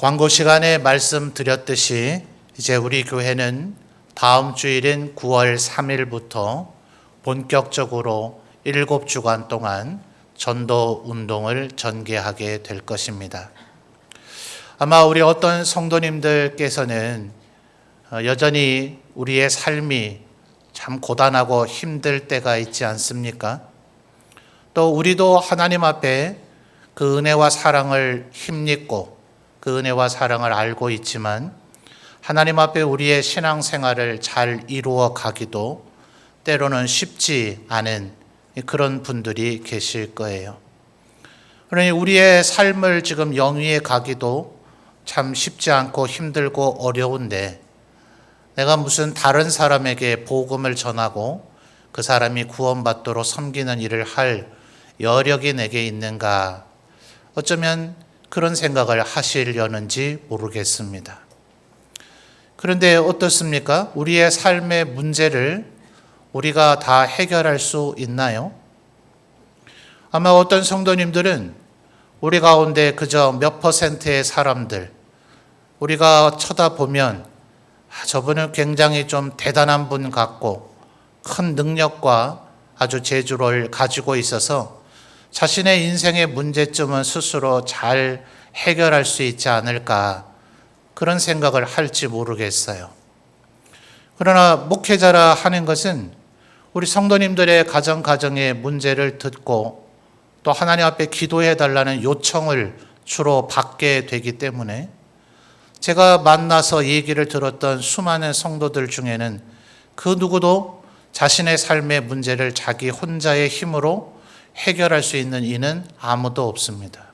광고 시간에 말씀드렸듯이 이제 우리 교회는 다음 주일인 9월 3일부터 본격적으로 7주간 동안 전도 운동을 전개하게 될 것입니다. 아마 우리 어떤 성도님들께서는 여전히 우리의 삶이 참 고단하고 힘들 때가 있지 않습니까? 또 우리도 하나님 앞에 그 은혜와 사랑을 힘입고 그 은혜와 사랑을 알고 있지만 하나님 앞에 우리의 신앙생활을 잘 이루어 가기도 때로는 쉽지 않은 그런 분들이 계실 거예요. 그러니 우리의 삶을 지금 영위해 가기도 참 쉽지 않고 힘들고 어려운데 내가 무슨 다른 사람에게 복음을 전하고 그 사람이 구원받도록 섬기는 일을 할 여력이 내게 있는가? 어쩌면 그런 생각을 하시려는지 모르겠습니다. 그런데 어떻습니까? 우리의 삶의 문제를 우리가 다 해결할 수 있나요? 아마 어떤 성도님들은 우리 가운데 그저 몇 퍼센트의 사람들, 우리가 쳐다보면 저분은 굉장히 좀 대단한 분 같고 큰 능력과 아주 재주를 가지고 있어서 자신의 인생의 문제점은 스스로 잘 해결할 수 있지 않을까 그런 생각을 할지 모르겠어요. 그러나 목회자라 하는 것은 우리 성도님들의 가정의 문제를 듣고 또 하나님 앞에 기도해 달라는 요청을 주로 받게 되기 때문에 제가 만나서 얘기를 들었던 수많은 성도들 중에는 그 누구도 자신의 삶의 문제를 자기 혼자의 힘으로 해결할 수 있는 이는 아무도 없습니다.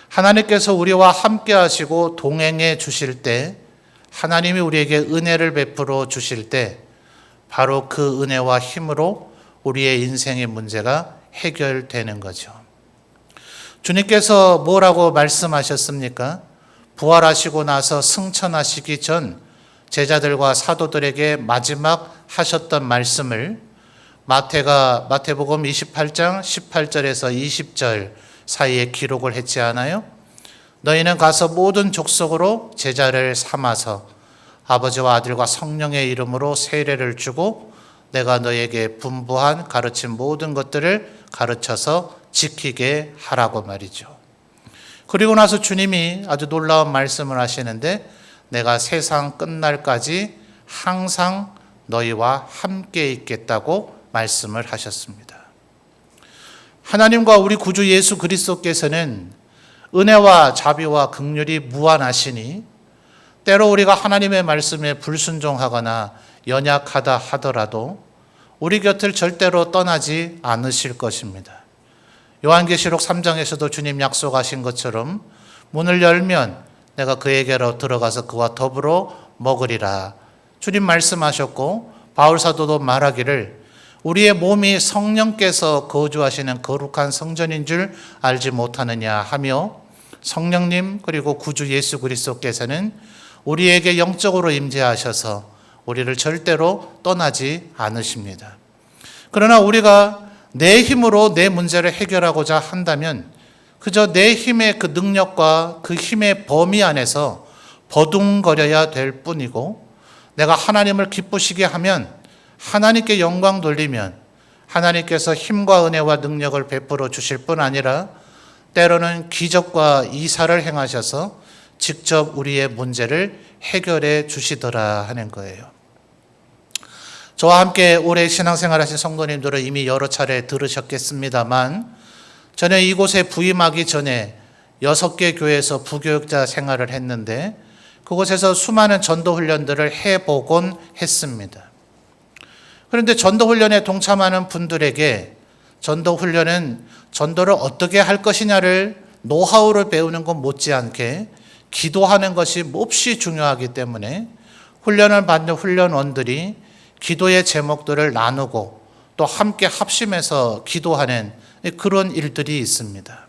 하나님께서 우리와 함께 하시고 동행해 주실 때, 하나님이 우리에게 은혜를 베풀어 주실 때 바로 그 은혜와 힘으로 우리의 인생의 문제가 해결되는 거죠. 주님께서 뭐라고 말씀하셨습니까? 부활하시고 나서 승천하시기 전 제자들과 사도들에게 마지막 하셨던 말씀을 마태복음 28장 18절에서 20절 사이에 기록을 했지 않아요? 너희는 가서 모든 족속으로 제자를 삼아서 아버지와 아들과 성령의 이름으로 세례를 주고 내가 너에게 분부한 가르친 모든 것들을 가르쳐서 지키게 하라고 말이죠. 그리고 나서 주님이 아주 놀라운 말씀을 하시는데 내가 세상 끝날까지 항상 너희와 함께 있겠다고 말씀을 하셨습니다. 하나님과 우리 구주 예수 그리스도께서는 은혜와 자비와 긍휼이 무한하시니 때로 우리가 하나님의 말씀에 불순종하거나 연약하다 하더라도 우리 곁을 절대로 떠나지 않으실 것입니다. 요한계시록 3장에서도 주님 약속하신 것처럼 문을 열면 내가 그에게로 들어가서 그와 더불어 먹으리라. 주님 말씀하셨고 바울 사도도 말하기를 우리의 몸이 성령께서 거주하시는 거룩한 성전인 줄 알지 못하느냐 하며 성령님 그리고 구주 예수 그리스도께서는 우리에게 영적으로 임재하셔서 우리를 절대로 떠나지 않으십니다. 그러나 우리가 내 힘으로 내 문제를 해결하고자 한다면 그저 내 힘의 그 능력과 그 힘의 범위 안에서 버둥거려야 될 뿐이고 내가 하나님을 기쁘시게 하면 하나님께 영광 돌리면 하나님께서 힘과 은혜와 능력을 베풀어 주실 뿐 아니라 때로는 기적과 이사를 행하셔서 직접 우리의 문제를 해결해 주시더라 하는 거예요. 저와 함께 오래 신앙생활 하신 성도님들은 이미 여러 차례 들으셨겠습니다만 저는 이곳에 부임하기 전에 6개 교회에서 부교육자 생활을 했는데 그곳에서 수많은 전도훈련들을 해보곤 했습니다. 그런데 전도훈련에 동참하는 분들에게 전도훈련은 전도를 어떻게 할 것이냐를 노하우를 배우는 것 못지않게 기도하는 것이 몹시 중요하기 때문에 훈련을 받는 훈련원들이 기도의 제목들을 나누고 또 함께 합심해서 기도하는 그런 일들이 있습니다.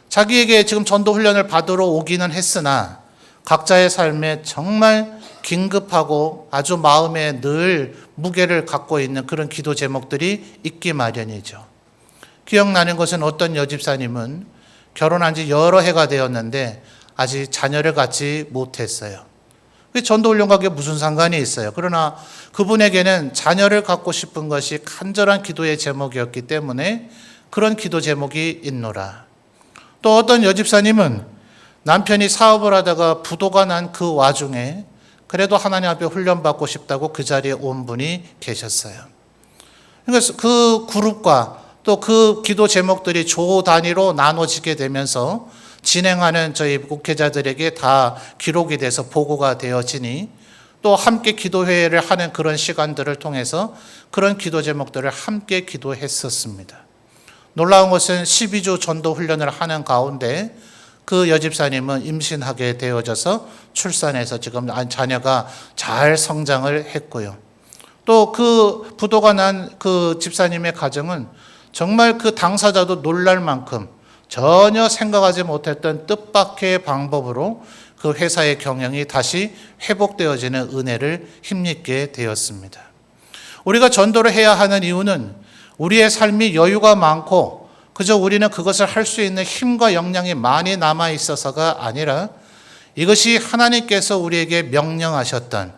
자기에게 지금 전도훈련을 받으러 오기는 했으나 각자의 삶에 정말 긴급하고 아주 마음에 늘 무게를 갖고 있는 그런 기도 제목들이 있기 마련이죠. 기억나는 것은 어떤 여집사님은 결혼한 지 여러 해가 되었는데 아직 자녀를 갖지 못했어요. 전도 훈련과 그게 무슨 상관이 있어요? 그러나 그분에게는 자녀를 갖고 싶은 것이 간절한 기도의 제목이었기 때문에 그런 기도 제목이 있노라. 또 어떤 여집사님은 남편이 사업을 하다가 부도가 난 그 와중에 그래도 하나님 앞에 훈련받고 싶다고 그 자리에 온 분이 계셨어요. 그래서 그 그룹과 또 그 기도 제목들이 조 단위로 나눠지게 되면서 진행하는 저희 목회자들에게 다 기록이 돼서 보고가 되어지니 또 함께 기도회를 하는 그런 시간들을 통해서 그런 기도 제목들을 함께 기도했었습니다. 놀라운 것은 12주 전도 훈련을 하는 가운데 그 여집사님은 임신하게 되어져서 출산해서 지금 자녀가 잘 성장을 했고요. 또 그 부도가 난 그 집사님의 가정은 정말 그 당사자도 놀랄 만큼 전혀 생각하지 못했던 뜻밖의 방법으로 그 회사의 경영이 다시 회복되어지는 은혜를 힘입게 되었습니다. 우리가 전도를 해야 하는 이유는 우리의 삶이 여유가 많고 그저 우리는 그것을 할 수 있는 힘과 역량이 많이 남아 있어서가 아니라 이것이 하나님께서 우리에게 명령하셨던,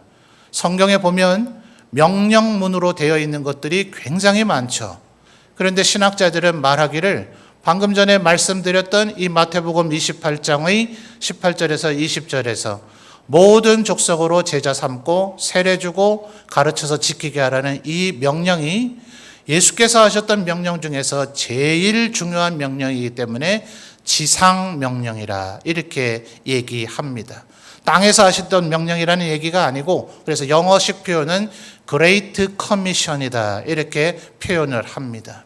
성경에 보면 명령문으로 되어 있는 것들이 굉장히 많죠. 그런데 신학자들은 말하기를 방금 전에 말씀드렸던 이 마태복음 28장의 18절에서 20절에서 모든 족속으로 제자 삼고 세례 주고 가르쳐서 지키게 하라는 이 명령이 예수께서 하셨던 명령 중에서 제일 중요한 명령이기 때문에 지상 명령이라 이렇게 얘기합니다. 땅에서 하셨던 명령이라는 얘기가 아니고, 그래서 영어식 표현은 Great Commission이다 이렇게 표현을 합니다.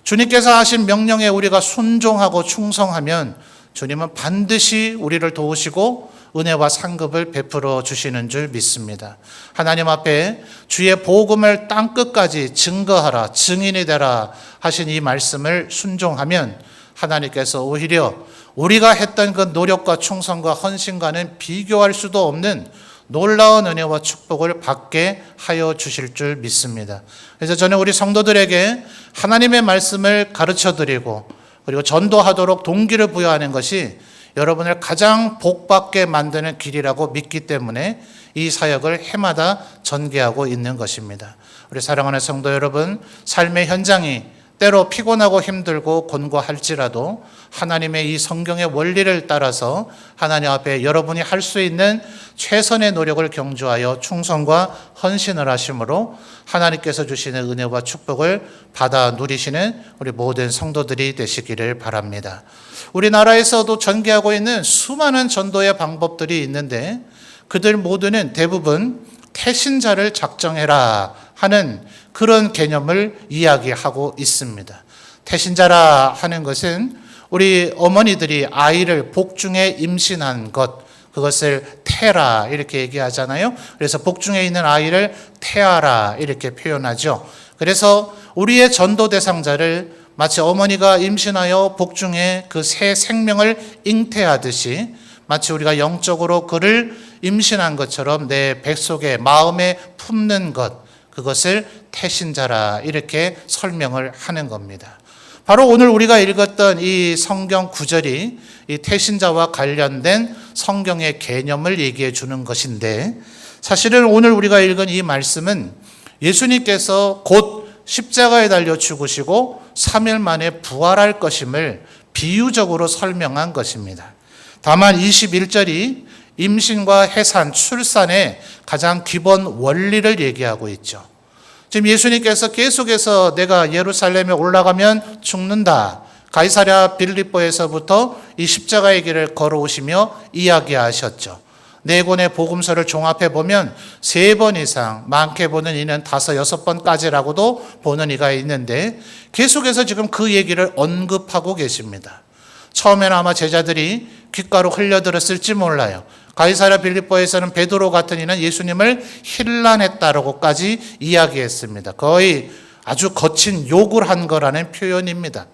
주님께서 하신 명령에 우리가 순종하고 충성하면 주님은 반드시 우리를 도우시고 은혜와 상급을 베풀어 주시는 줄 믿습니다. 하나님 앞에 주의 복음을 땅끝까지 증거하라, 증인이 되라 하신 이 말씀을 순종하면 하나님께서 오히려 우리가 했던 그 노력과 충성과 헌신과는 비교할 수도 없는 놀라운 은혜와 축복을 받게 하여 주실 줄 믿습니다. 그래서 저는 우리 성도들에게 하나님의 말씀을 가르쳐드리고 그리고 전도하도록 동기를 부여하는 것이 여러분을 가장 복받게 만드는 길이라고 믿기 때문에 이 사역을 해마다 전개하고 있는 것입니다. 우리 사랑하는 성도 여러분, 삶의 현장이 때로 피곤하고 힘들고 곤고할지라도 하나님의 이 성경의 원리를 따라서 하나님 앞에 여러분이 할 수 있는 최선의 노력을 경주하여 충성과 헌신을 하심으로 하나님께서 주시는 은혜와 축복을 받아 누리시는 우리 모든 성도들이 되시기를 바랍니다. 우리나라에서도 전개하고 있는 수많은 전도의 방법들이 있는데 그들 모두는 대부분 태신자를 작정해라 하는 그런 개념을 이야기하고 있습니다. 태신자라 하는 것은 우리 어머니들이 아이를 복중에 임신한 것, 그것을 태라 이렇게 얘기하잖아요. 그래서 복중에 있는 아이를 태아라 이렇게 표현하죠. 그래서 우리의 전도 대상자를 마치 어머니가 임신하여 복중에 그 새 생명을 잉태하듯이 마치 우리가 영적으로 그를 임신한 것처럼 내 뱃속에 마음에 품는 것, 그것을 태신자라 이렇게 설명을 하는 겁니다. 바로 오늘 우리가 읽었던 이 성경 구절이 이 태신자와 관련된 성경의 개념을 얘기해 주는 것인데, 사실은 오늘 우리가 읽은 이 말씀은 예수님께서 곧 십자가에 달려 죽으시고 3일 만에 부활할 것임을 비유적으로 설명한 것입니다. 다만 21절이 임신과 해산, 출산의 가장 기본 원리를 얘기하고 있죠. 지금 예수님께서 계속해서 내가 예루살렘에 올라가면 죽는다, 가이사랴 빌립보에서부터 이 십자가의 길을 걸어오시며 이야기하셨죠. 네 권의 복음서를 종합해 보면 3번 이상, 많게 보는 이는 5, 6번까지라고도 보는 이가 있는데 계속해서 지금 그 얘기를 언급하고 계십니다. 처음에는 아마 제자들이 귓가로 흘려들었을지 몰라요. 가이사랴 빌립보에서는 베드로 같은 이는 예수님을 힐난했다라고까지 이야기했습니다. 거의 아주 거친 욕을 한 거라는 표현입니다.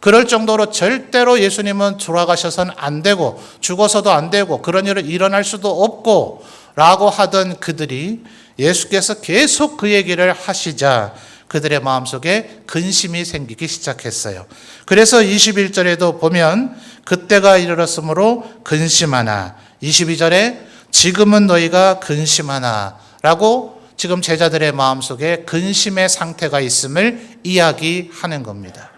그럴 정도로 절대로 예수님은 돌아가셔서는 안 되고 죽어서도 안 되고 그런 일은 일어날 수도 없고 라고 하던 그들이 예수께서 계속 그 얘기를 하시자 그들의 마음속에 근심이 생기기 시작했어요. 그래서 21절에도 보면 그때가 이르렀으므로 근심하나. 22절에 지금은 너희가 근심하나 라고 지금 제자들의 마음속에 근심의 상태가 있음을 이야기하는 겁니다.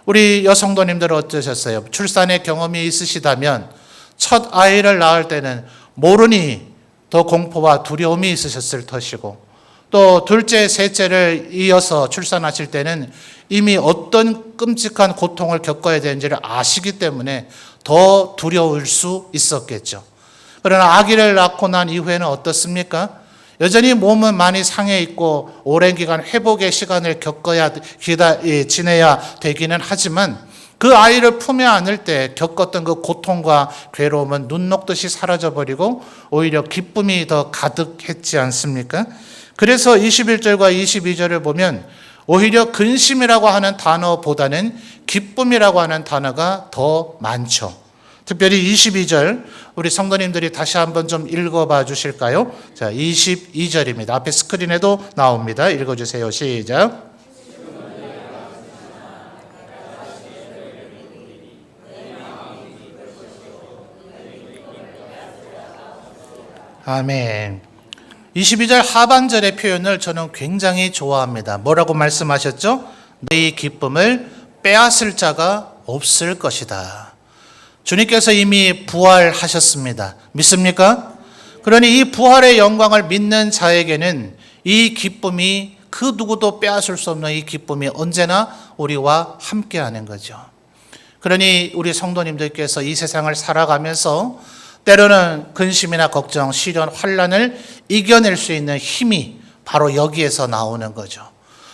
우리 여성도님들은 어떠셨어요? 출산의 경험이 있으시다면 첫 아이를 낳을 때는 모르니 더 공포와 두려움이 있으셨을 것이고, 또 둘째, 셋째를 이어서 출산하실 때는 이미 어떤 끔찍한 고통을 겪어야 되는지를 아시기 때문에 더 두려울 수 있었겠죠. 그러나 아기를 낳고 난 이후에는 어떻습니까? 여전히 몸은 많이 상해 있고 오랜 기간 회복의 시간을 지내야 되기는 하지만 그 아이를 품에 안을 때 겪었던 그 고통과 괴로움은 눈 녹듯이 사라져버리고 오히려 기쁨이 더 가득했지 않습니까? 그래서 21절과 22절을 보면 오히려 근심이라고 하는 단어보다는 기쁨이라고 하는 단어가 더 많죠. 특별히 22절 우리 성도님들이 다시 한번 좀 읽어봐 주실까요? 자, 22절입니다. 앞에 스크린에도 나옵니다. 읽어주세요. 시작. 아멘. 22절 하반절의 표현을 저는 굉장히 좋아합니다. 뭐라고 말씀하셨죠? 너희 기쁨을 빼앗을 자가 없을 것이다. 주님께서 이미 부활하셨습니다. 믿습니까? 그러니 이 부활의 영광을 믿는 자에게는 이 기쁨이 그 누구도 빼앗을 수 없는 이 기쁨이 언제나 우리와 함께하는 거죠. 그러니 우리 성도님들께서 이 세상을 살아가면서 때로는 근심이나 걱정, 시련, 환난을 이겨낼 수 있는 힘이 바로 여기에서 나오는 거죠.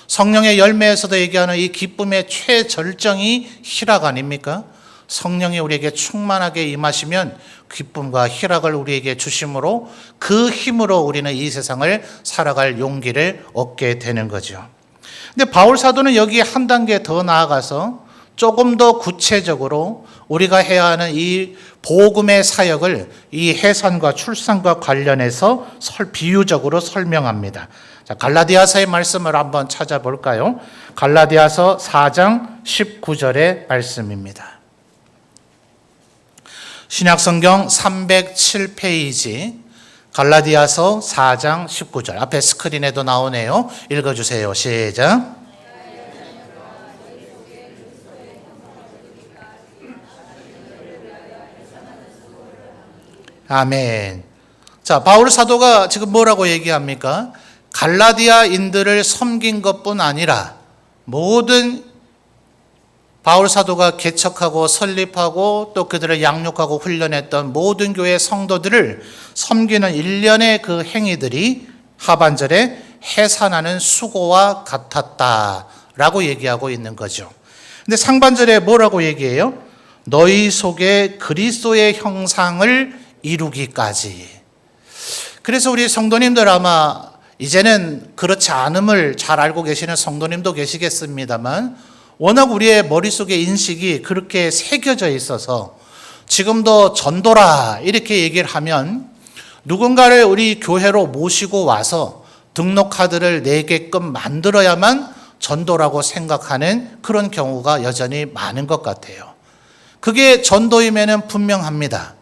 성령의 열매에서도 얘기하는 이 기쁨의 최절정이 희락 아닙니까? 성령이 우리에게 충만하게 임하시면 기쁨과 희락을 우리에게 주심으로 그 힘으로 우리는 이 세상을 살아갈 용기를 얻게 되는 거죠. 근데 바울 사도는 여기에 한 단계 더 나아가서 조금 더 구체적으로 우리가 해야 하는 이 복음의 사역을 이 해산과 출산과 관련해서 비유적으로 설명합니다. 자, 갈라디아서의 말씀을 한번 찾아볼까요? 갈라디아서 4장 19절의 말씀입니다. 신약성경 307페이지 갈라디아서 4장 19절 앞에 스크린에도 나오네요. 읽어주세요. 시작. 아멘. 자, 바울 사도가 지금 뭐라고 얘기합니까? 갈라디아인들을 섬긴 것뿐 아니라 모든 바울 사도가 개척하고 설립하고 또 그들을 양육하고 훈련했던 모든 교회 성도들을 섬기는 일련의 그 행위들이 하반절에 해산하는 수고와 같았다라고 얘기하고 있는 거죠. 근데 상반절에 뭐라고 얘기해요? 너희 속에 그리스도의 형상을 이루기까지. 그래서 우리 성도님들 아마 이제는 그렇지 않음을 잘 알고 계시는 성도님도 계시겠습니다만 워낙 우리의 머릿속에 인식이 그렇게 새겨져 있어서 지금도 전도라 이렇게 얘기를 하면 누군가를 우리 교회로 모시고 와서 등록카드를 내게끔 만들어야만 전도라고 생각하는 그런 경우가 여전히 많은 것 같아요. 그게 전도임에는 분명합니다.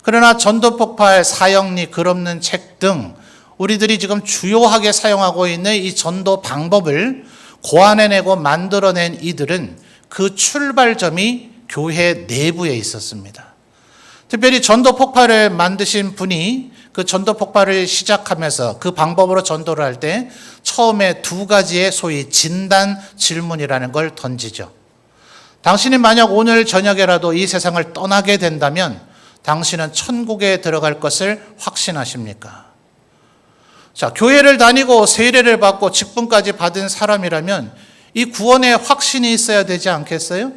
그러나 전도폭발, 사형리, 글없는 책 등 우리들이 지금 주요하게 사용하고 있는 이 전도 방법을 고안해내고 만들어낸 이들은 그 출발점이 교회 내부에 있었습니다. 특별히 전도폭발을 만드신 분이 그 전도폭발을 시작하면서 그 방법으로 전도를 할 때 처음에 두 가지의 소위 진단 질문이라는 걸 던지죠. 당신이 만약 오늘 저녁에라도 이 세상을 떠나게 된다면 당신은 천국에 들어갈 것을 확신하십니까? 자, 교회를 다니고 세례를 받고 직분까지 받은 사람이라면 이 구원에 확신이 있어야 되지 않겠어요?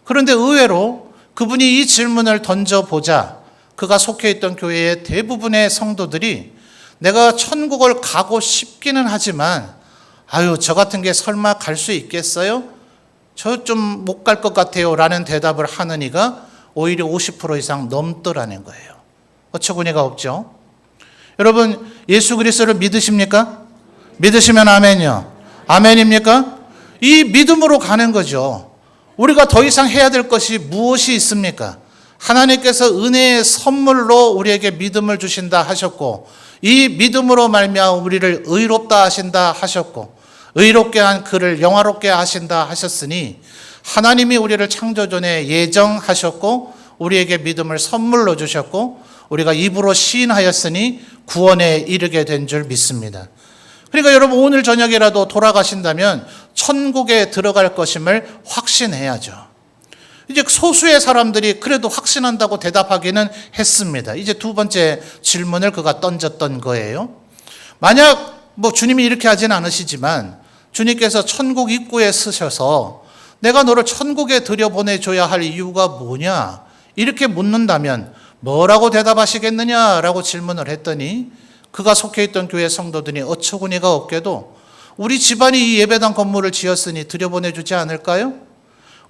그런데 의외로 그분이 이 질문을 던져보자 그가 속해 있던 교회의 대부분의 성도들이 내가 천국을 가고 싶기는 하지만 저 같은 게 설마 갈 수 있겠어요? 저 좀 못 갈 것 같아요 라는 대답을 하는 이가 오히려 50% 이상 넘더라는 거예요. 어처구니가 없죠. 여러분 예수 그리스도를 믿으십니까? 믿으시면 아멘이요. 아멘입니까? 이 믿음으로 가는 거죠. 우리가 더 이상 해야 될 것이 무엇이 있습니까? 하나님께서 은혜의 선물로 우리에게 믿음을 주신다 하셨고, 이 믿음으로 말미암아 우리를 의롭다 하신다 하셨고, 의롭게 한 그를 영화롭게 하신다 하셨으니, 하나님이 우리를 창조전에 예정하셨고 우리에게 믿음을 선물로 주셨고 우리가 입으로 시인하였으니 구원에 이르게 된 줄 믿습니다. 그러니까 여러분, 오늘 저녁이라도 돌아가신다면 천국에 들어갈 것임을 확신해야죠. 이제 소수의 사람들이 그래도 확신한다고 대답하기는 했습니다. 이제 두 번째 질문을 그가 던졌던 거예요. 만약 주님이 이렇게 하진 않으시지만 주님께서 천국 입구에 서셔서 내가 너를 천국에 들여보내줘야 할 이유가 뭐냐? 이렇게 묻는다면 뭐라고 대답하시겠느냐라고 질문을 했더니, 그가 속해 있던 교회 성도들이 어처구니가 없게도 우리 집안이 이 예배당 건물을 지었으니 들여보내주지 않을까요?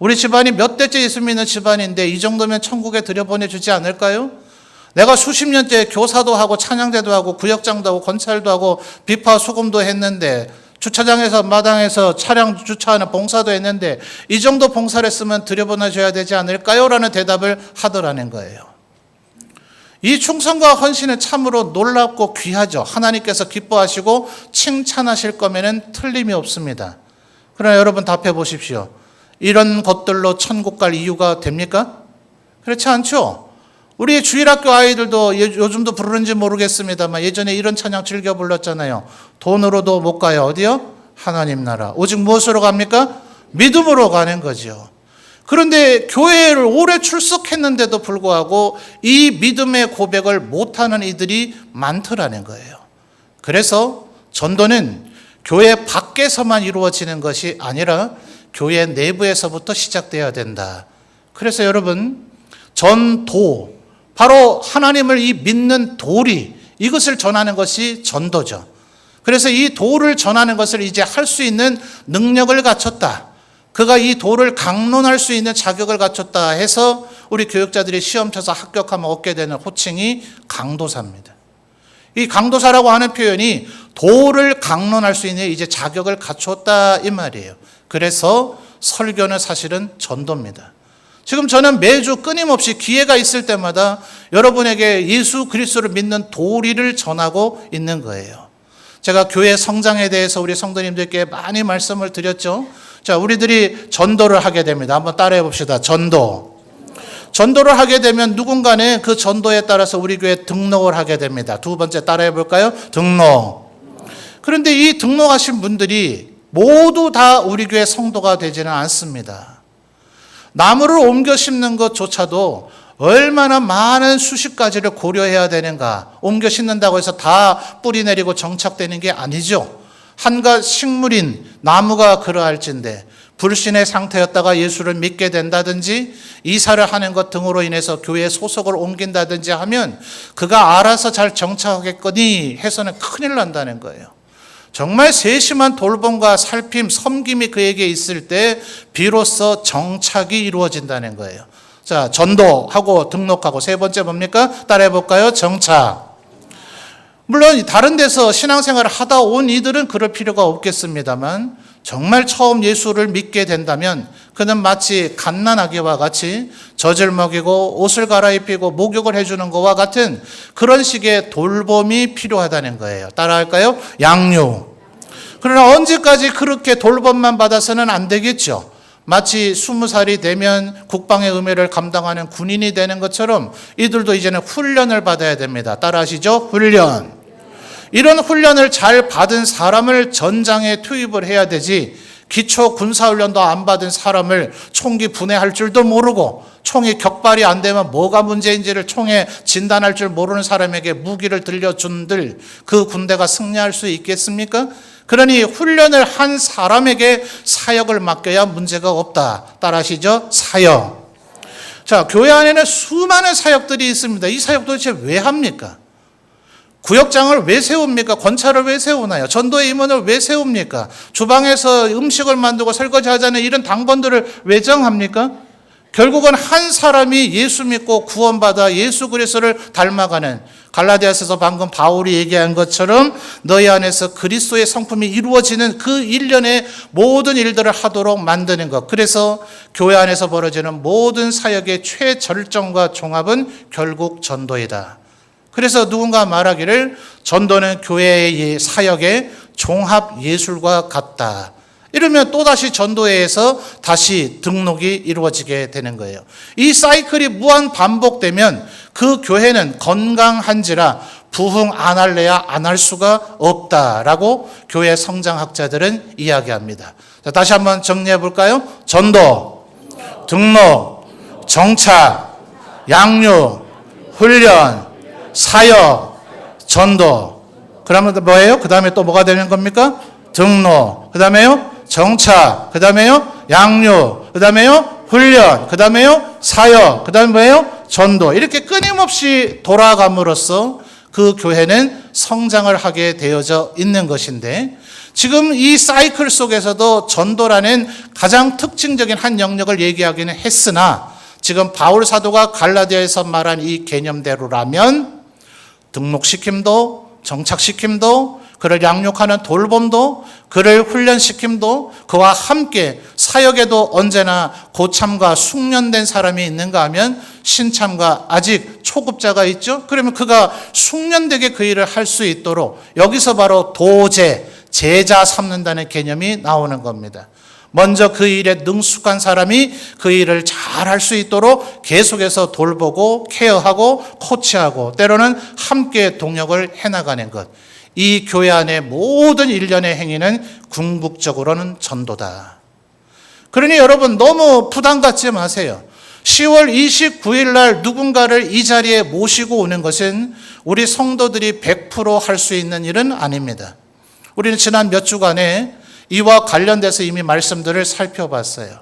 우리 집안이 몇 대째 예수 믿는 집안인데 이 정도면 천국에 들여보내주지 않을까요? 내가 수십 년째 교사도 하고 찬양대도 하고 구역장도 하고 건찰도 하고 비파 수금도 했는데 주차장에서 마당에서 차량 주차하는 봉사도 했는데 이 정도 봉사를 했으면 들여보내줘야 되지 않을까요? 라는 대답을 하더라는 거예요. 이 충성과 헌신은 참으로 놀랍고 귀하죠. 하나님께서 기뻐하시고 칭찬하실 거면은 틀림이 없습니다. 그러나 여러분 답해 보십시오. 이런 것들로 천국 갈 이유가 됩니까? 그렇지 않죠. 우리 주일학교 아이들도 요즘도 부르는지 모르겠습니다만 예전에 이런 찬양 즐겨 불렀잖아요. 돈으로도 못 가요. 어디요? 하나님 나라. 오직 무엇으로 갑니까? 믿음으로 가는 거죠. 그런데 교회를 오래 출석했는데도 불구하고 이 믿음의 고백을 못하는 이들이 많더라는 거예요. 그래서 전도는 교회 밖에서만 이루어지는 것이 아니라 교회 내부에서부터 시작되어야 된다. 그래서 여러분, 전도, 바로 하나님을 이 믿는 도리, 이것을 전하는 것이 전도죠. 그래서 이 도를 전하는 것을 이제 할 수 있는 능력을 갖췄다. 그가 이 도를 강론할 수 있는 자격을 갖췄다 해서 우리 교육자들이 시험 쳐서 합격하면 얻게 되는 호칭이 강도사입니다. 이 강도사라고 하는 표현이 도를 강론할 수 있는 이제 자격을 갖췄다 이 말이에요. 그래서 설교는 사실은 전도입니다. 지금 저는 매주 끊임없이 기회가 있을 때마다 여러분에게 예수 그리스도를 믿는 도리를 전하고 있는 거예요. 제가 교회 성장에 대해서 우리 성도님들께 많이 말씀을 드렸죠. 자, 우리들이 전도를 하게 됩니다. 한번 따라해 봅시다. 전도를 하게 되면 누군가는 그 전도에 따라서 우리 교회에 등록을 하게 됩니다. 두 번째 따라해 볼까요? 등록. 그런데 이 등록하신 분들이 모두 다 우리 교회 성도가 되지는 않습니다. 나무를 옮겨 심는 것조차도 얼마나 많은 수십 가지를 고려해야 되는가. 옮겨 심는다고 해서 다 뿌리 내리고 정착되는 게 아니죠. 한갓 식물인 나무가 그러할진데 불신의 상태였다가 예수를 믿게 된다든지 이사를 하는 것 등으로 인해서 교회에 소속을 옮긴다든지 하면 그가 알아서 잘 정착하겠거니 해서는 큰일 난다는 거예요. 정말 세심한 돌봄과 살핌, 섬김이 그에게 있을 때 비로소 정착이 이루어진다는 거예요. 자, 전도하고 등록하고 세 번째 뭡니까? 따라해 볼까요? 정착. 물론 다른 데서 신앙생활을 하다 온 이들은 그럴 필요가 없겠습니다만 정말 처음 예수를 믿게 된다면 그는 마치 갓난아기와 같이 젖을 먹이고 옷을 갈아입히고 목욕을 해주는 것과 같은 그런 식의 돌봄이 필요하다는 거예요. 따라할까요? 양육. 그러나 언제까지 그렇게 돌봄만 받아서는 안 되겠죠. 마치 20살이 되면 국방의 의무를 감당하는 군인이 되는 것처럼 이들도 이제는 훈련을 받아야 됩니다. 따라하시죠? 훈련. 이런 훈련을 잘 받은 사람을 전장에 투입을 해야 되지 기초 군사훈련도 안 받은 사람을 총기 분해할 줄도 모르고 총이 격발이 안 되면 뭐가 문제인지를 총에 진단할 줄 모르는 사람에게 무기를 들려준들 그 군대가 승리할 수 있겠습니까? 그러니 훈련을 한 사람에게 사역을 맡겨야 문제가 없다. 따라하시죠? 사역. 자, 교회 안에는 수많은 사역들이 있습니다. 이 사역 도대체 왜 합니까? 구역장을 왜 세웁니까? 권찰을 왜 세우나요? 전도의 임원을 왜 세웁니까? 주방에서 음식을 만들고 설거지하자는 이런 당번들을 왜 정합니까? 결국은 한 사람이 예수 믿고 구원받아 예수 그리스도를 닮아가는, 갈라디아서에서 방금 바울이 얘기한 것처럼 너희 안에서 그리스도의 성품이 이루어지는 그 일련의 모든 일들을 하도록 만드는 것. 그래서 교회 안에서 벌어지는 모든 사역의 최절정과 종합은 결국 전도이다. 그래서 누군가 말하기를 전도는 교회의 사역의 종합 예술과 같다. 이러면 또다시 전도회에서 다시 등록이 이루어지게 되는 거예요. 이 사이클이 무한 반복되면 그 교회는 건강한지라 부흥 안 할래야 안 할 수가 없다라고 교회 성장학자들은 이야기합니다. 자, 다시 한번 정리해 볼까요? 전도, 등록, 정착, 양육, 훈련, 사역, 전도. 그러면 뭐예요? 그 다음에 또 뭐가 되는 겁니까? 등록, 그 다음에요? 정착, 그 다음에요? 양육, 그 다음에요? 훈련, 그 다음에요? 사역, 그 다음에 뭐예요? 전도. 이렇게 끊임없이 돌아감으로써 그 교회는 성장을 하게 되어져 있는 것인데, 지금 이 사이클 속에서도 전도라는 가장 특징적인 한 영역을 얘기하기는 했으나, 지금 바울 사도가 갈라디아에서 말한 이 개념대로라면 등록시킴도, 정착시킴도, 그를 양육하는 돌봄도, 그를 훈련시킴도, 그와 함께 사역에도 언제나 고참과 숙련된 사람이 있는가 하면 신참과 아직 초급자가 있죠. 그러면 그가 숙련되게 그 일을 할 수 있도록 여기서 바로 도제, 제자 삼는다는 개념이 나오는 겁니다. 먼저 그 일에 능숙한 사람이 그 일을 잘 할 수 있도록 계속해서 돌보고 케어하고 코치하고 때로는 함께 동역을 해나가는 것. 이 교회 안의 모든 일련의 행위는 궁극적으로는 전도다. 그러니 여러분 너무 부담 갖지 마세요. 10월 29일 날 누군가를 이 자리에 모시고 오는 것은 우리 성도들이 100% 할 수 있는 일은 아닙니다. 우리는 지난 몇 주간에 이와 관련돼서 이미 말씀들을 살펴봤어요.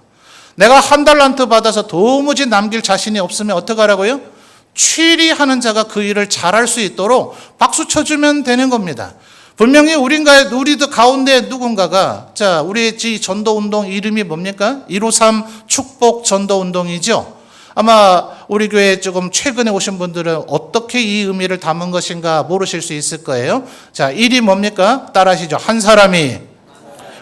내가 한 달란트 받아서 도무지 남길 자신이 없으면 어떡하라고요? 취리하는 자가 그 일을 잘할 수 있도록 박수 쳐주면 되는 겁니다. 분명히 우리도 가운데 누군가가, 자, 우리 전도운동 이름이 뭡니까? 153 축복 전도운동이죠. 아마 우리 교회에 조금 최근에 오신 분들은 어떻게 이 의미를 담은 것인가 모르실 수 있을 거예요. 자, 1이 뭡니까? 따라하시죠. 한 사람이,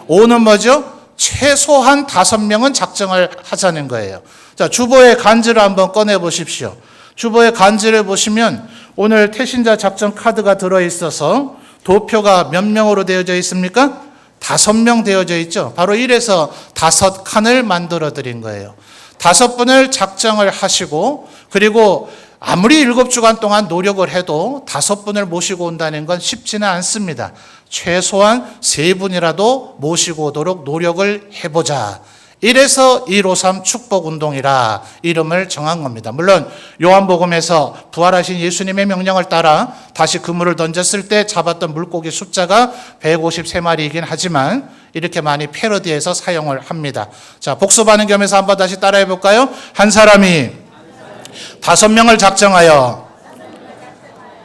5는 뭐죠? 최소한 5명은 작정을 하자는 거예요. 자, 주보의 간지를 한번 꺼내 보십시오. 주보의 간지를 보시면 오늘 태신자 작전 카드가 들어있어서 도표가 몇 명으로 되어져 있습니까? 5명 되어져 있죠. 바로 이래서 5칸을 만들어 드린 거예요. 5분을 작정을 하시고, 그리고 아무리 7주간 동안 노력을 해도 5분을 모시고 온다는 건 쉽지는 않습니다. 최소한 3분이라도 모시고 오도록 노력을 해보자. 이래서 153 축복운동이라 이름을 정한 겁니다. 물론 요한복음에서 부활하신 예수님의 명령을 따라 다시 그물을 던졌을 때 잡았던 물고기 숫자가 153마리이긴 하지만 이렇게 많이 패러디해서 사용을 합니다. 자, 복습하는 겸해서 한번 다시 따라해 볼까요? 한 사람이 5명을 작정하여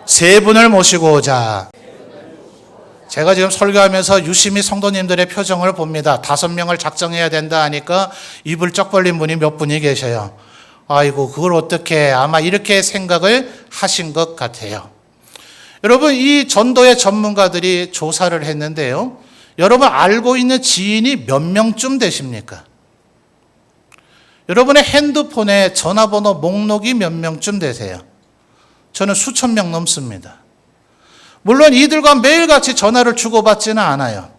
3분을 모시고 오자. 제가 지금 설교하면서 유심히 성도님들의 표정을 봅니다. 5명을 작정해야 된다 하니까 입을 쩍 벌린 분이 몇 분이 계셔요. 아이고, 그걸 어떻게, 아마 이렇게 생각을 하신 것 같아요. 여러분, 이 전도의 전문가들이 조사를 했는데요. 여러분 알고 있는 지인이 몇 명쯤 되십니까? 여러분의 핸드폰에 전화번호 목록이 몇 명쯤 되세요? 저는 수천 명 넘습니다. 물론 이들과 매일같이 전화를 주고받지는 않아요.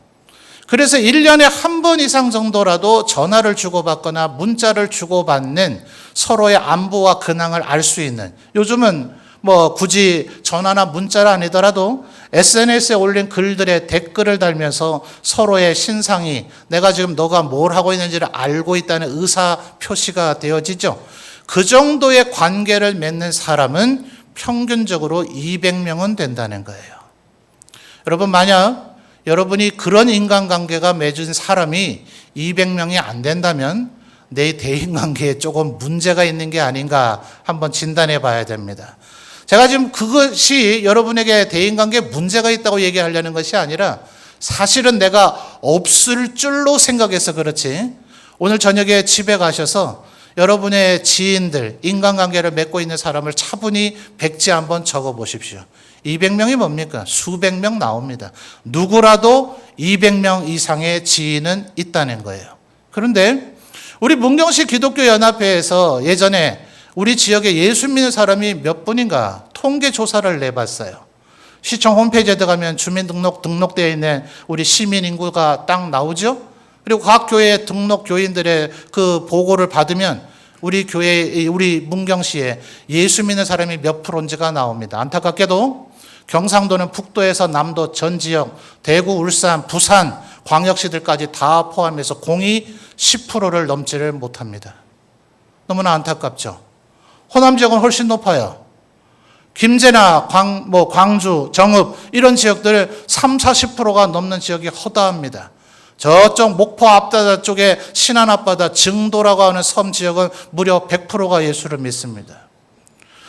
그래서 1년에 한 번 이상 정도라도 전화를 주고받거나 문자를 주고받는 서로의 안부와 근황을 알 수 있는, 요즘은 뭐 굳이 전화나 문자가 아니더라도 SNS에 올린 글들에 댓글을 달면서 서로의 신상이, 내가 지금 너가 뭘 하고 있는지를 알고 있다는 의사 표시가 되어지죠. 그 정도의 관계를 맺는 사람은 평균적으로 200명은 된다는 거예요. 여러분, 만약 여러분이 그런 인간관계가 맺은 사람이 200명이 안 된다면 내 대인관계에 조금 문제가 있는 게 아닌가 한번 진단해 봐야 됩니다. 제가 지금 그것이 여러분에게 대인관계에 문제가 있다고 얘기하려는 것이 아니라 사실은 내가 없을 줄로 생각해서 그렇지, 오늘 저녁에 집에 가셔서 여러분의 지인들, 인간관계를 맺고 있는 사람을 차분히 백지 한번 적어 보십시오. 200명이 뭡니까? 수백 명 나옵니다. 누구라도 200명 이상의 지인은 있다는 거예요. 그런데 우리 문경시 기독교연합회에서 예전에 우리 지역에 예수 믿는 사람이 몇 분인가 통계 조사를 내봤어요. 시청 홈페이지에 들어가면 등록되어 있는 우리 시민 인구가 딱 나오죠. 그리고 각 교회 등록 교인들의 그 보고를 받으면 우리 교회, 우리 문경시에 예수 믿는 사람이 몇 프로인지가 나옵니다. 안타깝게도 경상도는 북도에서 남도 전 지역, 대구, 울산, 부산, 광역시들까지 다 포함해서 공이 10%를 넘지를 못합니다. 너무나 안타깝죠. 호남 지역은 훨씬 높아요. 김제나 광주, 정읍 이런 지역들 3, 40%가 넘는 지역이 허다합니다. 저쪽 목포 앞바다 쪽에 신안 앞바다 증도라고 하는 섬 지역은 무려 100%가 예수를 믿습니다.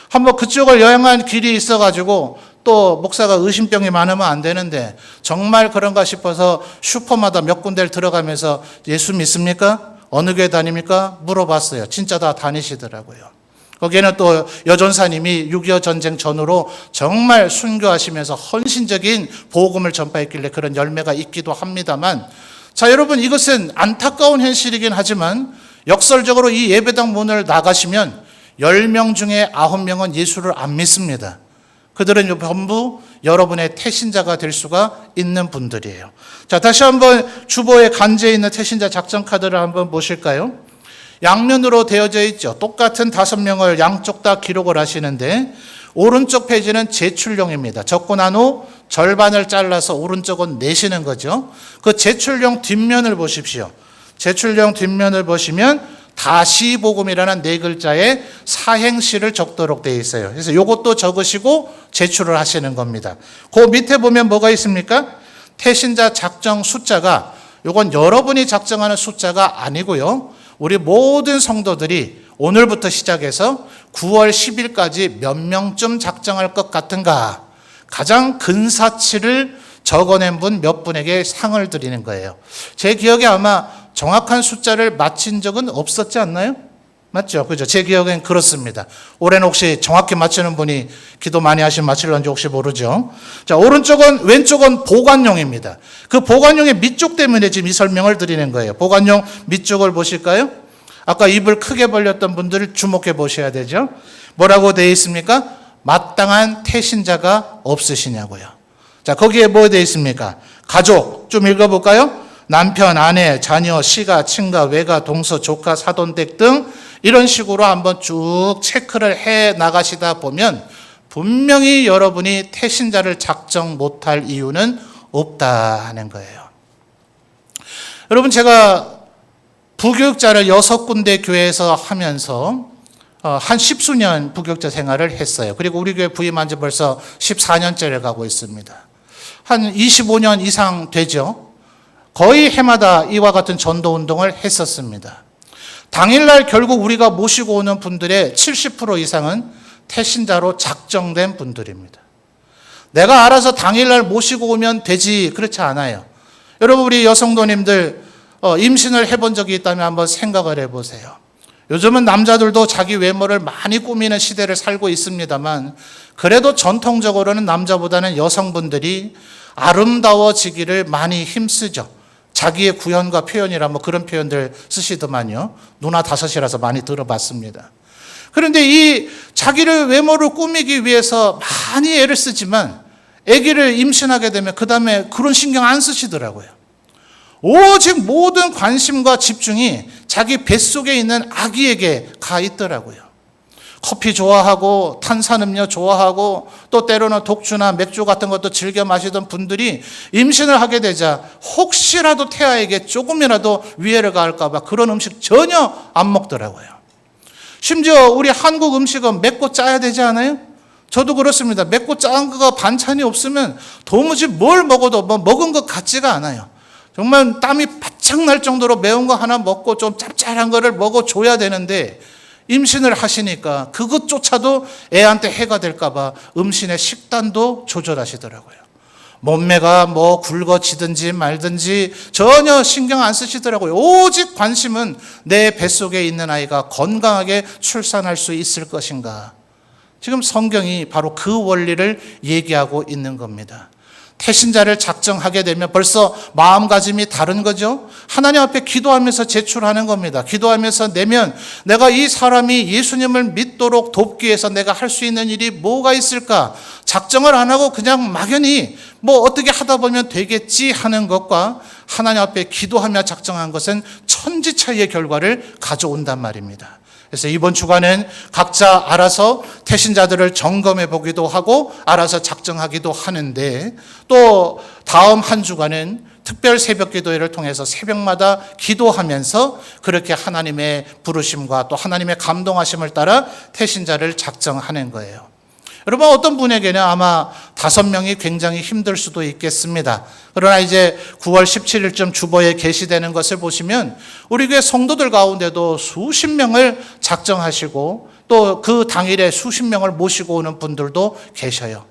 한번 그쪽을 여행한 길이 있어가지고 또 목사가 의심병이 많으면 안 되는데 정말 그런가 싶어서 슈퍼마다 몇 군데를 들어가면서 예수 믿습니까? 어느 교회 다닙니까? 물어봤어요. 진짜 다 다니시더라고요. 거기에는 또 여전사님이 6.25 전쟁 전후로 정말 순교하시면서 헌신적인 복음을 전파했길래 그런 열매가 있기도 합니다만, 자, 여러분, 이것은 안타까운 현실이긴 하지만 역설적으로 이 예배당 문을 나가시면 10명 중에 9명은 예수를 안 믿습니다. 그들은 전부 여러분의 태신자가 될 수가 있는 분들이에요. 자, 다시 한번 주보에 간제해 있는 태신자 작전 카드를 한번 보실까요? 양면으로 되어져 있죠. 똑같은 5명을 양쪽 다 기록을 하시는데 오른쪽 페이지는 제출용입니다. 적고 난 후 절반을 잘라서 오른쪽은 내시는 거죠. 그 제출용 뒷면을 보십시오. 제출용 뒷면을 보시면 다시 복음이라는 4글자의 사행시를 적도록 되어 있어요. 그래서 이것도 적으시고 제출을 하시는 겁니다. 그 밑에 보면 뭐가 있습니까? 태신자 작정 숫자가, 이건 여러분이 작정하는 숫자가 아니고요. 우리 모든 성도들이 오늘부터 시작해서 9월 10일까지 몇 명쯤 작정할 것 같은가, 가장 근사치를 적어낸 분 몇 분에게 상을 드리는 거예요. 제 기억에 아마 정확한 숫자를 맞힌 적은 없었지 않나요? 맞죠? 그죠? 제 기억엔 그렇습니다. 올해는 혹시 정확히 맞추는 분이 기도 많이 하시면 맞힐런지 혹시 모르죠? 자, 왼쪽은 보관용입니다. 그 보관용의 밑쪽 때문에 지금 이 설명을 드리는 거예요. 보관용 밑쪽을 보실까요? 아까 입을 크게 벌렸던 분들을 주목해 보셔야 되죠? 뭐라고 되어 있습니까? 마땅한 태신자가 없으시냐고요. 자, 거기에 뭐 되어 있습니까? 가족, 좀 읽어볼까요? 남편, 아내, 자녀, 시가, 친가, 외가, 동서, 조카, 사돈댁 등 이런 식으로 한번 쭉 체크를 해 나가시다 보면 분명히 여러분이 태신자를 작정 못할 이유는 없다 하는 거예요. 여러분, 제가 부교육자를 6군데 교회에서 하면서 한 10수년 부교육자 생활을 했어요. 그리고 우리 교회 부임한 지 벌써 14년째를 가고 있습니다. 한 25년 이상 되죠. 거의 해마다 이와 같은 전도 운동을 했었습니다. 당일날 결국 우리가 모시고 오는 분들의 70% 이상은 태신자로 작정된 분들입니다. 내가 알아서 당일날 모시고 오면 되지, 그렇지 않아요. 여러분, 우리 여성도님들 임신을 해본 적이 있다면 한번 생각을 해보세요. 요즘은 남자들도 자기 외모를 많이 꾸미는 시대를 살고 있습니다만, 그래도 전통적으로는 남자보다는 여성분들이 아름다워지기를 많이 힘쓰죠. 자기의 구현과 표현이라 뭐 그런 표현들 쓰시더만요. 누나 5이라서 많이 들어봤습니다. 그런데 이 자기를 외모를 꾸미기 위해서 많이 애를 쓰지만 아기를 임신하게 되면 그 다음에 그런 신경 안 쓰시더라고요. 오직 모든 관심과 집중이 자기 뱃속에 있는 아기에게 가 있더라고요. 커피 좋아하고 탄산음료 좋아하고 또 때로는 독주나 맥주 같은 것도 즐겨 마시던 분들이 임신을 하게 되자 혹시라도 태아에게 조금이라도 위해를 가할까 봐 그런 음식 전혀 안 먹더라고요. 심지어 우리 한국 음식은 맵고 짜야 되지 않아요? 저도 그렇습니다. 맵고 짠 거가 반찬이 없으면 도무지 뭘 먹어도 뭐 먹은 것 같지가 않아요. 정말 땀이 바짝 날 정도로 매운 거 하나 먹고 좀 짭짤한 거를 먹어줘야 되는데 임신을 하시니까 그것조차도 애한테 해가 될까 봐 음신의 식단도 조절하시더라고요. 몸매가 뭐 굵어지든지 말든지 전혀 신경 안 쓰시더라고요. 오직 관심은 내 뱃속에 있는 아이가 건강하게 출산할 수 있을 것인가. 지금 성경이 바로 그 원리를 얘기하고 있는 겁니다. 태신자를 작정하게 되면 벌써 마음가짐이 다른 거죠. 하나님 앞에 기도하면서 제출하는 겁니다. 기도하면서 내면 내가 이 사람이 예수님을 믿도록 돕기 위해서 내가 할 수 있는 일이 뭐가 있을까? 작정을 안 하고 그냥 막연히 뭐 어떻게 하다 보면 되겠지 하는 것과 하나님 앞에 기도하며 작정한 것은 천지 차이의 결과를 가져온단 말입니다. 그래서 이번 주간은 각자 알아서 태신자들을 점검해 보기도 하고 알아서 작정하기도 하는데, 또 다음 한 주간은 특별 새벽 기도회를 통해서 새벽마다 기도하면서 그렇게 하나님의 부르심과 또 하나님의 감동하심을 따라 태신자를 작정하는 거예요. 여러분, 어떤 분에게는 아마 5명이 굉장히 힘들 수도 있겠습니다. 그러나 이제 9월 17일쯤 주보에 게시되는 것을 보시면 우리 교회 성도들 가운데도 수십 명을 작정하시고 또 그 당일에 수십 명을 모시고 오는 분들도 계셔요.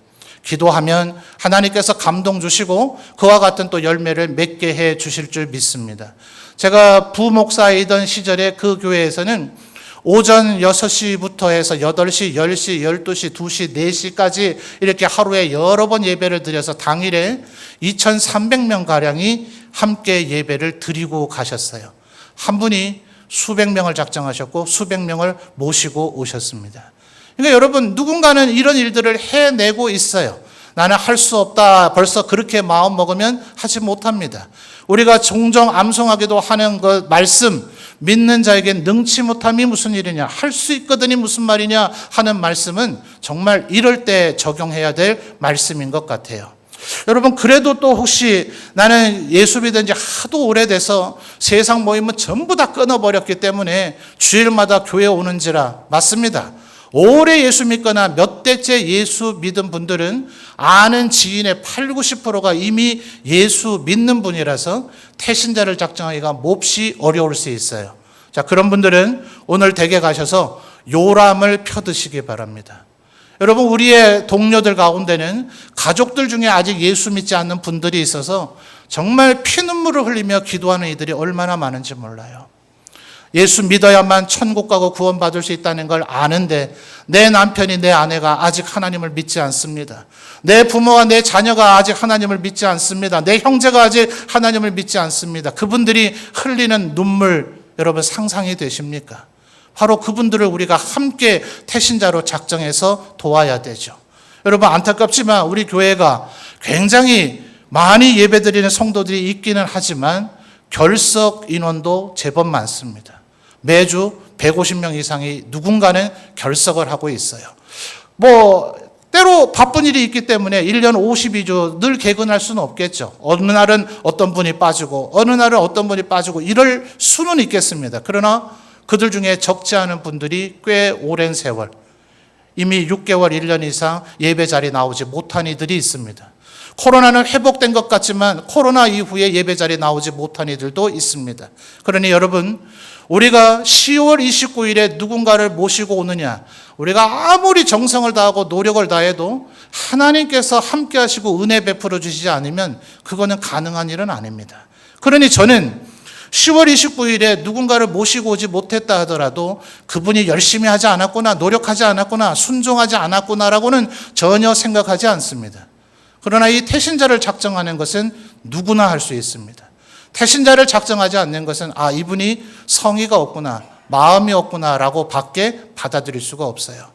기도하면 하나님께서 감동 주시고 그와 같은 또 열매를 맺게 해 주실 줄 믿습니다. 제가 부목사이던 시절에 그 교회에서는 오전 6시부터 해서 8시, 10시, 12시, 2시, 4시까지 이렇게 하루에 여러 번 예배를 드려서 당일에 2,300명가량이 함께 예배를 드리고 가셨어요. 한 분이 수백 명을 작정하셨고 수백 명을 모시고 오셨습니다. 그러니까 여러분, 누군가는 이런 일들을 해내고 있어요. 나는 할 수 없다. 벌써 그렇게 마음 먹으면 하지 못합니다. 우리가 종종 암송하기도 하는 그 말씀, 믿는 자에게 능치 못함이 무슨 일이냐, 할 수 있거든이 무슨 말이냐 하는 말씀은 정말 이럴 때 적용해야 될 말씀인 것 같아요. 여러분, 그래도 또 혹시 나는 예수 믿은 지 하도 오래돼서 세상 모임은 전부 다 끊어버렸기 때문에 주일마다 교회 오는지라. 맞습니다. 오래 예수 믿거나 몇 대째 예수 믿은 분들은 아는 지인의 8, 90%가 이미 예수 믿는 분이라서 태신자를 작정하기가 몹시 어려울 수 있어요. 자, 그런 분들은 오늘 댁에 가셔서 요람을 펴드시기 바랍니다. 여러분, 우리의 동료들 가운데는 가족들 중에 아직 예수 믿지 않는 분들이 있어서 정말 피눈물을 흘리며 기도하는 이들이 얼마나 많은지 몰라요. 예수 믿어야만 천국 가고 구원받을 수 있다는 걸 아는데 내 남편이, 내 아내가 아직 하나님을 믿지 않습니다. 내 부모와 내 자녀가 아직 하나님을 믿지 않습니다. 내 형제가 아직 하나님을 믿지 않습니다. 그분들이 흘리는 눈물, 여러분 상상이 되십니까? 바로 그분들을 우리가 함께 태신자로 작정해서 도와야 되죠. 여러분, 안타깝지만 우리 교회가 굉장히 많이 예배드리는 성도들이 있기는 하지만 결석 인원도 제법 많습니다. 매주 150명 이상이 누군가는 결석을 하고 있어요. 때로 바쁜 일이 있기 때문에 1년 52주 늘 개근할 수는 없겠죠. 어느 날은 어떤 분이 빠지고 어느 날은 어떤 분이 빠지고 이럴 수는 있겠습니다. 그러나 그들 중에 적지 않은 분들이 꽤 오랜 세월, 이미 6개월, 1년 이상 예배 자리 나오지 못한 이들이 있습니다. 코로나는 회복된 것 같지만 코로나 이후에 예배 자리에 나오지 못한 이들도 있습니다. 그러니 여러분, 우리가 10월 29일에 누군가를 모시고 오느냐, 우리가 아무리 정성을 다하고 노력을 다해도 하나님께서 함께 하시고 은혜 베풀어 주시지 않으면 그거는 가능한 일은 아닙니다. 그러니 저는 10월 29일에 누군가를 모시고 오지 못했다 하더라도 그분이 열심히 하지 않았구나, 노력하지 않았구나, 순종하지 않았구나라고는 전혀 생각하지 않습니다. 그러나 이 태신자를 작정하는 것은 누구나 할 수 있습니다. 태신자를 작정하지 않는 것은 이분이 성의가 없구나, 마음이 없구나라고 밖에 받아들일 수가 없어요.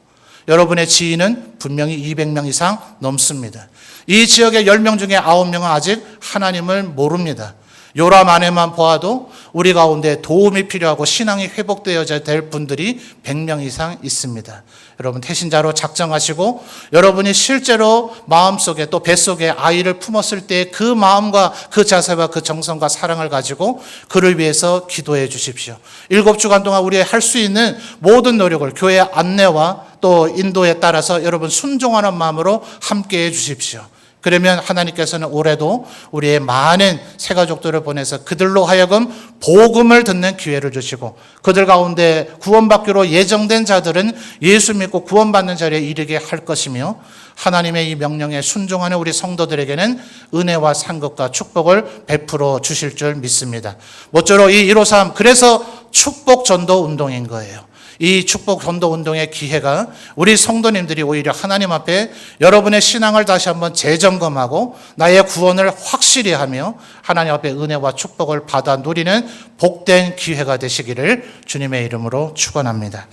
여러분의 지인은 분명히 200명 이상 넘습니다. 이 지역의 10명 중에 9명은 아직 하나님을 모릅니다. 요람 안에만 보아도 우리 가운데 도움이 필요하고 신앙이 회복되어야 될 분들이 100명 이상 있습니다. 여러분, 태신자로 작정하시고 여러분이 실제로 마음속에 또 뱃속에 아이를 품었을 때 그 마음과 그 자세와 그 정성과 사랑을 가지고 그를 위해서 기도해 주십시오. 7주간 동안 우리 할 수 있는 모든 노력을 교회 안내와 또 인도에 따라서 여러분 순종하는 마음으로 함께 해 주십시오. 그러면 하나님께서는 올해도 우리의 많은 새가족들을 보내서 그들로 하여금 복음을 듣는 기회를 주시고 그들 가운데 구원받기로 예정된 자들은 예수 믿고 구원받는 자리에 이르게 할 것이며 하나님의 이 명령에 순종하는 우리 성도들에게는 은혜와 상급과 축복을 베풀어 주실 줄 믿습니다. 모쪼록 이 153 그래서 축복 전도 운동인 거예요. 이 축복 전도 운동의 기회가 우리 성도님들이 오히려 하나님 앞에 여러분의 신앙을 다시 한번 재점검하고 나의 구원을 확실히 하며 하나님 앞에 은혜와 축복을 받아 누리는 복된 기회가 되시기를 주님의 이름으로 축원합니다.